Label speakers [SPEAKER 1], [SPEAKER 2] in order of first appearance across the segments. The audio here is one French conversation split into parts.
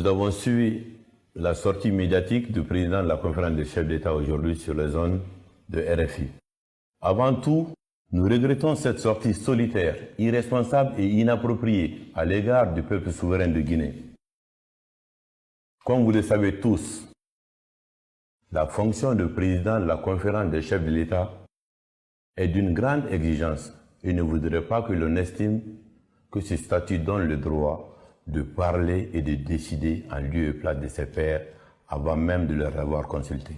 [SPEAKER 1] Nous avons suivi la sortie médiatique du président de la conférence des chefs d'État aujourd'hui sur les zones de RFI. Avant tout, nous regrettons cette sortie solitaire, irresponsable et inappropriée à l'égard du peuple souverain de Guinée. Comme vous le savez tous, la fonction de président de la conférence des chefs de l'État est d'une grande exigence et ne voudrait pas que l'on estime que ce statut donne le droit de parler et de décider en lieu et place de ses pairs avant même de leur avoir consulté.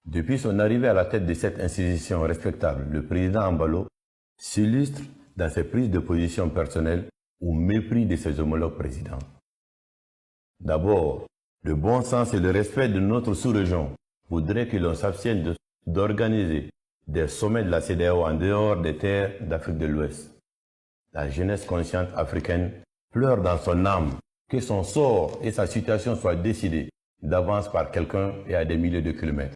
[SPEAKER 1] Depuis son arrivée à la tête de cette institution respectable, le président Embalo s'illustre dans ses prises de position personnelles au mépris de ses homologues présidents. D'abord, le bon sens et le respect de notre sous-région voudraient que l'on s'abstienne d'organiser des sommets de la CEDEAO en dehors des terres d'Afrique de l'Ouest. La jeunesse consciente africaine pleure dans son âme que son sort et sa situation soient décidés d'avance par quelqu'un et à des milliers de kilomètres.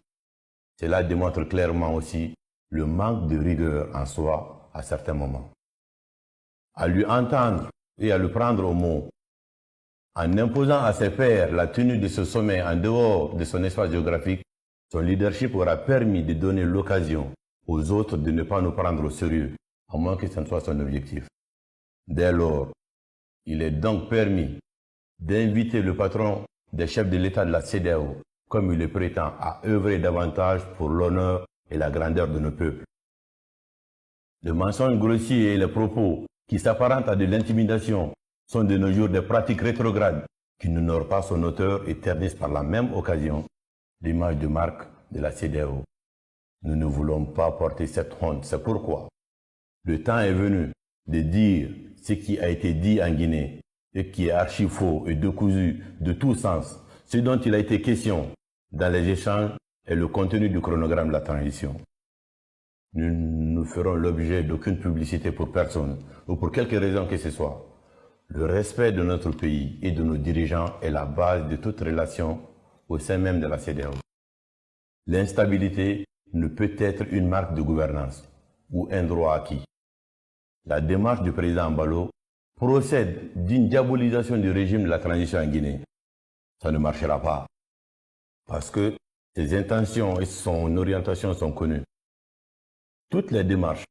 [SPEAKER 1] Cela démontre clairement aussi le manque de rigueur en soi à certains moments. À lui entendre et à le prendre au mot, en imposant à ses pairs la tenue de ce sommet en dehors de son espace géographique, son leadership aura permis de donner l'occasion aux autres de ne pas nous prendre au sérieux, à moins que ce ne soit son objectif. Dès lors, il est donc permis d'inviter le patron des chefs de l'État de la CEDEAO, comme il le prétend, à œuvrer davantage pour l'honneur et la grandeur de nos peuples. Le mensonge grossier et les propos qui s'apparentent à de l'intimidation sont de nos jours des pratiques rétrogrades qui n'honorent pas son auteur et ternissent par la même occasion l'image de marque de la CEDEAO. Nous ne voulons pas porter cette honte, c'est pourquoi le temps est venu de dire ce qui a été dit en Guinée et qui est archi faux et décousu de tout sens, ce dont il a été question dans les échanges et le contenu du chronogramme de la transition. Nous ne ferons l'objet d'aucune publicité pour personne ou pour quelque raison que ce soit. Le respect de notre pays et de nos dirigeants est la base de toute relation au sein même de la CEDEAO. L'instabilité ne peut être une marque de gouvernance ou un droit acquis. La démarche du président Embalo procède d'une diabolisation du régime de la transition en Guinée. Ça ne marchera pas parce que ses intentions et son orientation sont connues. Toutes les démarches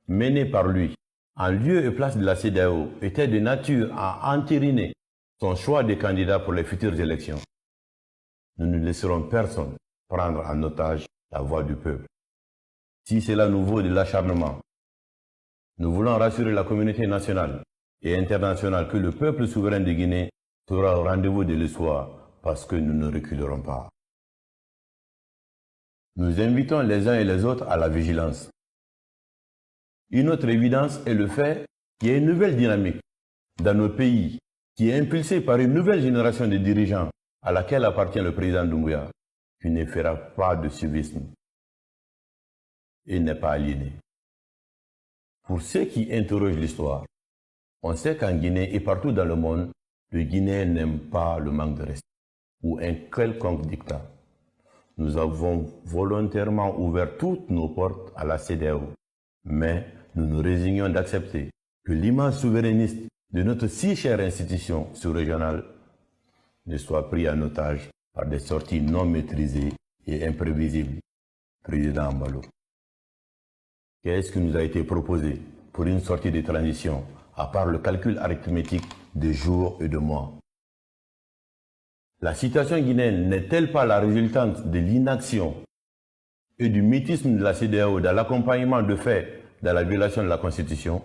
[SPEAKER 1] menées par lui en lieu et place de la CEDEAO étaient de nature à entériner son choix de candidat pour les futures élections. Nous ne laisserons personne prendre en otage la voix du peuple. Si cela nous vaut de l'acharnement, nous voulons rassurer la communauté nationale et internationale que le peuple souverain de Guinée sera au rendez-vous de l'espoir parce que nous ne reculerons pas. Nous invitons les uns et les autres à la vigilance. Une autre évidence est le fait qu'il y a une nouvelle dynamique dans nos pays qui est impulsée par une nouvelle génération de dirigeants à laquelle appartient le président Doumbouya, qui ne fera pas de suivisme et n'est pas aliéné. Pour ceux qui interrogent l'histoire, on sait qu'en Guinée et partout dans le monde, le Guinéen n'aime pas le manque de respect ou un quelconque dictat. Nous avons volontairement ouvert toutes nos portes à la CEDEAO, mais nous nous résignons d'accepter que l'image souverainiste de notre si chère institution sous-régionale ne soit prise en otage par des sorties non maîtrisées et imprévisibles. Président Embalo, qu'est-ce qui nous a été proposé pour une sortie de transition, à part le calcul arithmétique de jours et de mois? La situation guinéenne n'est-elle pas la résultante de l'inaction et du mutisme de la CEDEAO dans l'accompagnement de faits dans la violation de la Constitution?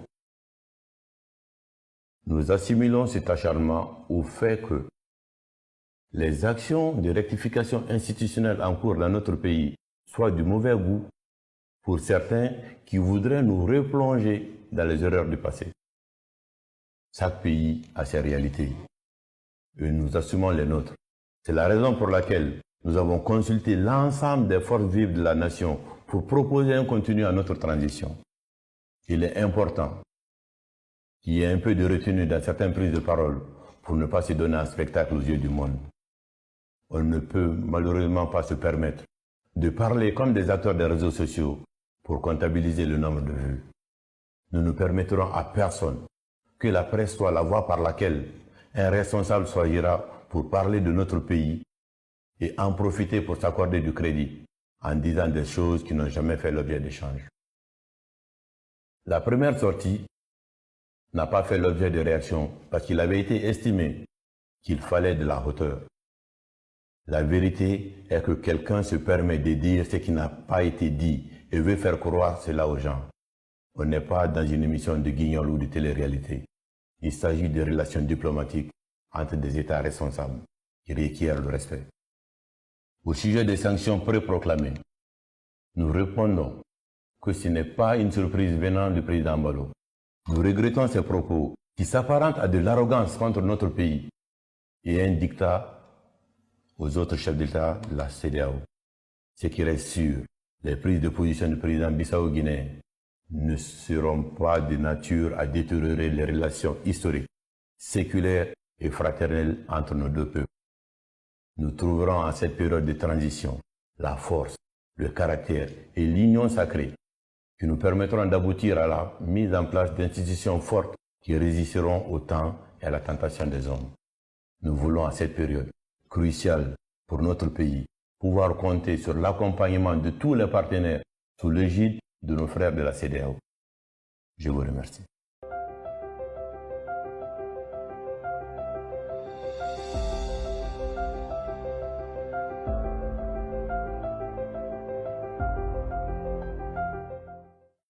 [SPEAKER 1] Nous assimilons cet acharnement au fait que les actions de rectification institutionnelle en cours dans notre pays soient du mauvais goût pour certains qui voudraient nous replonger dans les erreurs du passé. Chaque pays a ses réalités et nous assumons les nôtres. C'est la raison pour laquelle nous avons consulté l'ensemble des forces vives de la nation pour proposer un contenu à notre transition. Il est important qu'il y ait un peu de retenue dans certaines prises de parole pour ne pas se donner un spectacle aux yeux du monde. On ne peut malheureusement pas se permettre de parler comme des acteurs des réseaux sociaux pour comptabiliser le nombre de vues. Nous ne permettrons à personne que la presse soit la voie par laquelle un responsable choisira pour parler de notre pays et en profiter pour s'accorder du crédit en disant des choses qui n'ont jamais fait l'objet d'échanges. La première sortie n'a pas fait l'objet de réaction parce qu'il avait été estimé qu'il fallait de la hauteur. La vérité est que quelqu'un se permet de dire ce qui n'a pas été dit et veut faire croire cela aux gens. On n'est pas dans une émission de guignol ou de télé-réalité. Il s'agit de relations diplomatiques entre des États responsables qui requièrent le respect. Au sujet des sanctions pré-proclamées, nous répondons que ce n'est pas une surprise venant du président Mbalo. Nous regrettons ces propos qui s'apparentent à de l'arrogance contre notre pays et un dictat aux autres chefs d'État de la CEDEAO. Ce qui reste sûr, les prises de position du président Bissau-Guinéen ne seront pas de nature à détériorer les relations historiques, séculaires et fraternelles entre nos deux peuples. Nous trouverons en cette période de transition la force, le caractère et l'union sacrée qui nous permettront d'aboutir à la mise en place d'institutions fortes qui résisteront au temps et à la tentation des hommes. Nous voulons à cette période cruciale pour notre pays pouvoir compter sur l'accompagnement de tous les partenaires sous l'égide de nos frères de la CEDEAO. Je vous remercie.